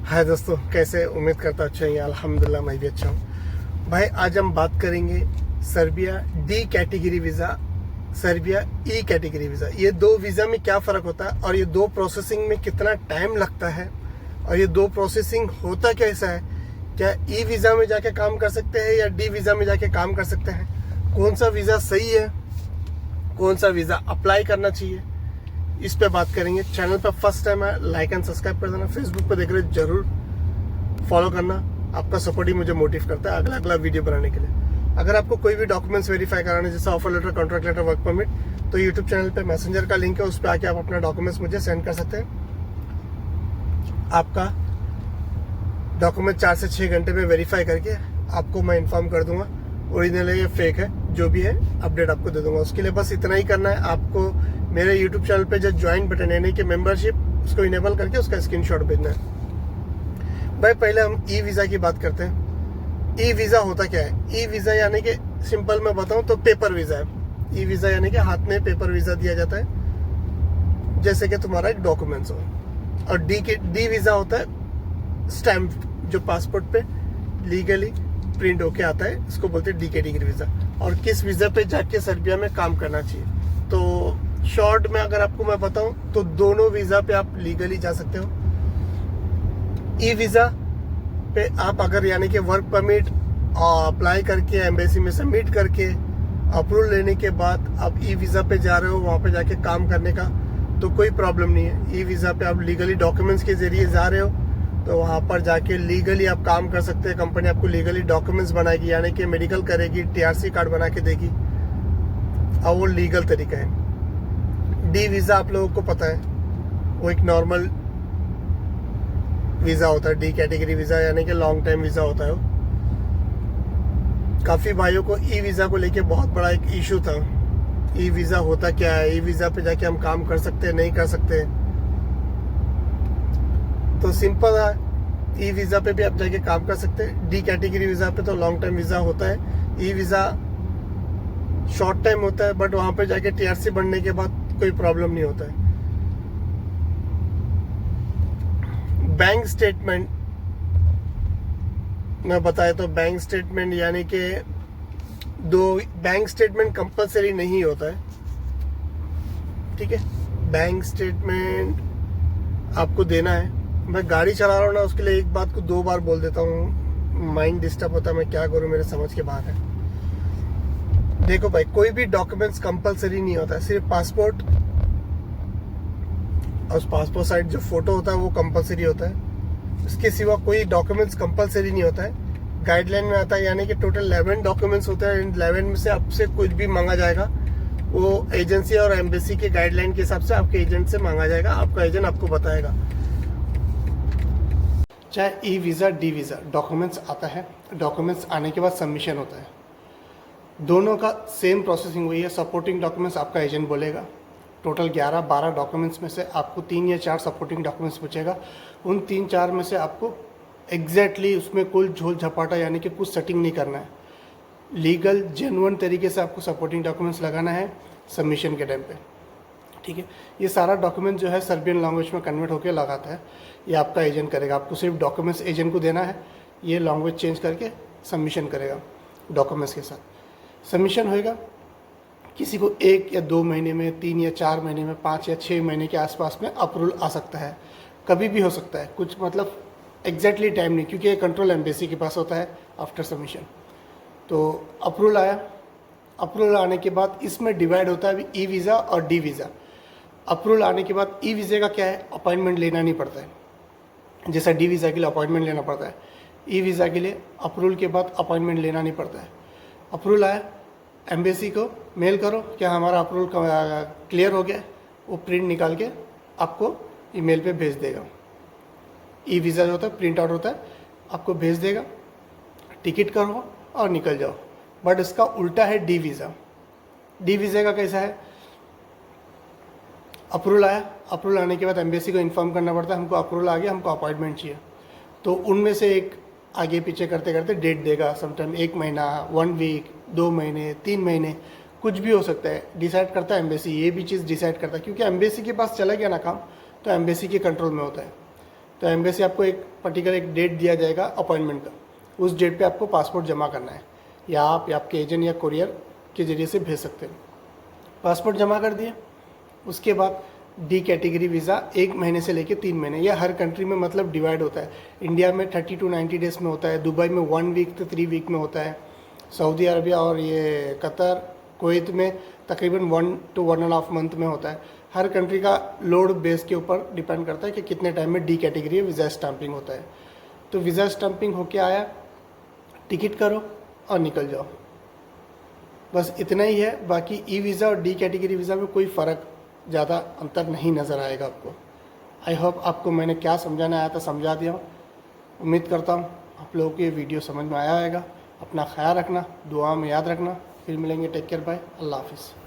हाय दोस्तों, कैसे? उम्मीद करता अच्छा ही अल्हम्दुलिल्लाह मैं भी अच्छा हूँ। भाई आज हम बात करेंगे Serbia D category visa, Serbia ई कैटेगरी वीज़ा। ये दो वीज़ा में क्या फ़र्क होता है और ये दो प्रोसेसिंग में कितना टाइम लगता है और ये दो प्रोसेसिंग होता कैसा है। क्या ई वीज़ा में जाके काम कर सकते हैं या डी वीज़ा में जाके काम कर सकते हैं? कौन सा वीज़ा सही है, कौन सा वीज़ा अप्लाई करना चाहिए, इस पे बात करेंगे। चैनल पे फर्स्ट टाइम है, लाइक एंड सब्सक्राइब कर देना। फेसबुक पे देख रहे जरूर फॉलो करना, आपका सपोर्ट ही मुझे मोटिव करता है अगला अगला वीडियो बनाने के लिए। अगर आपको कोई भी डॉक्यूमेंट्स वेरीफाई कराने जैसे offer letter, contract letter, work permit, तो यूट्यूब चैनल पे मैसेंजर का लिंक है, उस पर आके आप अपना डॉक्यूमेंट्स मुझे सेंड कर सकते हैं। आपका डॉक्यूमेंट 4 से 6 घंटे में वेरीफाई करके आपको मैं इन्फॉर्म कर दूंगा ओरिजिनल है या फेक है, जो भी है अपडेट आपको दे दूंगा। उसके लिए बस इतना ही करना है आपको। मेरे यूट्यूब चैनल पे जो ज्वाइन बटन है, यानी कि मेंबरशिप, उसको इनेबल करके उसका स्क्रीनशॉट भेजना है। भाई पहले हम ई वीज़ा की बात करते हैं। ई वीज़ा होता क्या है? ई वीज़ा यानी कि सिंपल मैं बताऊं तो पेपर वीज़ा है। ई वीज़ा यानी कि हाथ में पेपर वीज़ा दिया जाता है, जैसे कि तुम्हारा एक डॉक्यूमेंट्स हो। और डी वीज़ा होता है स्टैम्प, जो पासपोर्ट पे लीगली प्रिंट होके आता है, इसको बोलते हैं डी कैटेगरी वीज़ा। और किस वीज़ा पे जाके सर्बिया में काम करना चाहिए, तो शॉर्ट में अगर आपको मैं बताऊं तो दोनों वीज़ा पे आप लीगली जा सकते हो। ई वीज़ा पे आप अगर यानी कि वर्क परमिट अप्लाई करके एम्बेसी में सबमिट करके अप्रूवल लेने के बाद आप ई वीज़ा पे जा रहे हो, वहाँ पे जाके काम करने का तो कोई प्रॉब्लम नहीं है। ई वीज़ा पे आप लीगली डॉक्यूमेंट्स के जरिए जा रहे हो, तो वहाँ पर जाके लीगली आप काम कर सकते हैं। कंपनी आपको लीगली डॉक्यूमेंट्स बनाएगी, यानी कि मेडिकल करेगी, टीआरसी कार्ड बना के देगी, और वो लीगल तरीका है। डी वीज़ा आप लोगों को पता है, वो एक नॉर्मल वीज़ा होता है। डी कैटेगरी वीज़ा यानी कि लॉन्ग टाइम वीज़ा होता है वो। काफ़ी भाइयों को ई वीज़ा को लेके बहुत बड़ा एक इशू था। ई वीज़ा होता क्या है, ई वीज़ा पे जाके हम काम कर सकते हैं नहीं कर सकते? तो सिंपल है, ई वीज़ा पे भी आप जाके काम कर सकते हैं। डी कैटेगरी वीज़ा पे तो लॉन्ग टाइम वीज़ा होता है, ई वीज़ा शॉर्ट टाइम होता है, बट वहाँ पे जाके टीआरसी बनने के बाद कोई प्रॉब्लम नहीं होता है। बैंक स्टेटमेंट मैं बताया तो बैंक स्टेटमेंट यानी कि बैंक स्टेटमेंट कंपलसरी नहीं होता है, ठीक है। बैंक स्टेटमेंट आपको देना है। मैं गाड़ी चला रहा हूँ ना, उसके लिए एक बात को 2 बार बोल देता हूँ, माइंड डिस्टर्ब होता है, मैं क्या करूँ, मेरे समझ के बाहर है। देखो भाई, कोई भी डॉक्यूमेंट्स कंपलसरी नहीं होता है, सिर्फ पासपोर्ट और उस पासपोर्ट साइज जो फोटो होता है वो कंपलसरी होता है। इसके सिवा कोई डॉक्यूमेंट्स कंपलसरी नहीं होता है। गाइडलाइन में आता है, यानी कि टोटल 11 डॉक्यूमेंट्स होते हैं। इन 11 में से आपसे कुछ भी मांगा जाएगा, वो एजेंसी और एम्बेसी के गाइडलाइन के हिसाब से आपके एजेंट से मांगा जाएगा, आपका एजेंट आपको बताएगा। चाहे e visa D visa, documents आता है, डॉक्यूमेंट्स आने के बाद सबमिशन होता है, दोनों का सेम प्रोसेसिंग हुई है। सपोर्टिंग डॉक्यूमेंट्स आपका एजेंट बोलेगा। टोटल 11-12 डॉक्यूमेंट्स में से आपको 3 या 4 सपोर्टिंग डॉक्यूमेंट्स पूछेगा। उन 3-4 में से आपको एग्जैक्टली उसमें कोई झोल झपाटा यानी कि कुछ सेटिंग नहीं करना है। लीगल जेन्युइन तरीके से आपको सपोर्टिंग डॉक्यूमेंट्स लगाना है सबमिशन के टाइम पे, ठीक है। ये सारा डॉक्यूमेंट जो है सर्बियन लैंग्वेज में कन्वर्ट होकर लगाता है, ये आपका एजेंट करेगा। आपको सिर्फ डॉक्यूमेंट्स एजेंट को देना है, ये लैंग्वेज चेंज करके सबमिशन करेगा डॉक्यूमेंट्स के साथ। सबमिशन होएगा, किसी को 1 या 2 महीने में, 3 या 4 महीने में, 5 या 6 महीने के आसपास में अप्रूवल आ सकता है। कभी भी हो सकता है, कुछ मतलब एग्जैक्टली टाइम नहीं, क्योंकि ये कंट्रोल एम्बेसी के पास होता है आफ्टर सबमिशन। तो अप्रूवल आया, अप्रूवल आने के बाद इसमें डिवाइड होता है अभी ई वीज़ा और डी वीज़ा। अप्रूवल आने के बाद ई वीज़ा का क्या है, अपॉइंटमेंट लेना नहीं पड़ता है, जैसा डी वीज़ा के लिए अपॉइंटमेंट लेना पड़ता है। ई वीज़ा के लिए अप्रूवल के बाद अपॉइंटमेंट लेना नहीं पड़ता है। अप्रूवल आया, एम्बेसी को मेल करो क्या हमारा अप्रूवल क्लियर हो गया, वो प्रिंट निकाल के आपको ईमेल पे भेज देगा। ई वीज़ा जो होता है प्रिंट आउट होता है, आपको भेज देगा, टिकट करो और निकल जाओ। बट इसका उल्टा है डी वीज़ा। डी वीज़ा का कैसा है, अप्रूवल आया, अप्रूवल आने के बाद एम्बेसी को इन्फॉर्म करना पड़ता है हमको अप्रूवल आ गया, हमको अपॉइंटमेंट चाहिए। तो उनमें से एक आगे पीछे करते करते डेट देगा, समटाइम 1 महीना, 1 वीक, 2 महीने, 3 महीने, कुछ भी हो सकता है। डिसाइड करता है एम्बेसी, ये भी चीज़ डिसाइड करता है, क्योंकि एम्बेसी के पास चला गया ना काम, तो एम्बेसी के कंट्रोल में होता है। तो एम्बेसी आपको एक पर्टिकुलर एक डेट दिया जाएगा अपॉइंटमेंट का, उस डेट पे आपको पासपोर्ट जमा करना है, या आप या आपके एजेंट या कुरियर के ज़रिए से भेज सकते हैं। पासपोर्ट जमा कर दिए, उसके बाद डी कैटेगरी वीज़ा 1 महीने से लेके 3 महीने, यह हर कंट्री में मतलब डिवाइड होता है। इंडिया में 30 to 90 डेज़ में होता है, दुबई में 1 वीक to 3 वीक में होता है, सऊदी अरबिया और ये कतर कुवैत में तकरीबन 1 to 1.5 मंथ में होता है। हर कंट्री का लोड बेस के ऊपर डिपेंड करता है कि कितने टाइम में डी कैटेगरी वीज़ा स्टैंपिंग होता है। तो वीज़ा स्टैंपिंग होके आया, टिकट करो और निकल जाओ, बस इतना ही है। बाकी ई वीज़ा और डी कैटेगरी वीज़ा में कोई फ़र्क, ज़्यादा अंतर नहीं नज़र आएगा आपको। आई होप आपको मैंने क्या समझाना आया था समझा दिया। उम्मीद करता हूँ आप लोगों को ये वीडियो समझ में आया होगा। अपना ख्याल रखना, दुआ में याद रखना। फिर मिलेंगे, टेक केयर, बाय, अल्लाह हाफिज़।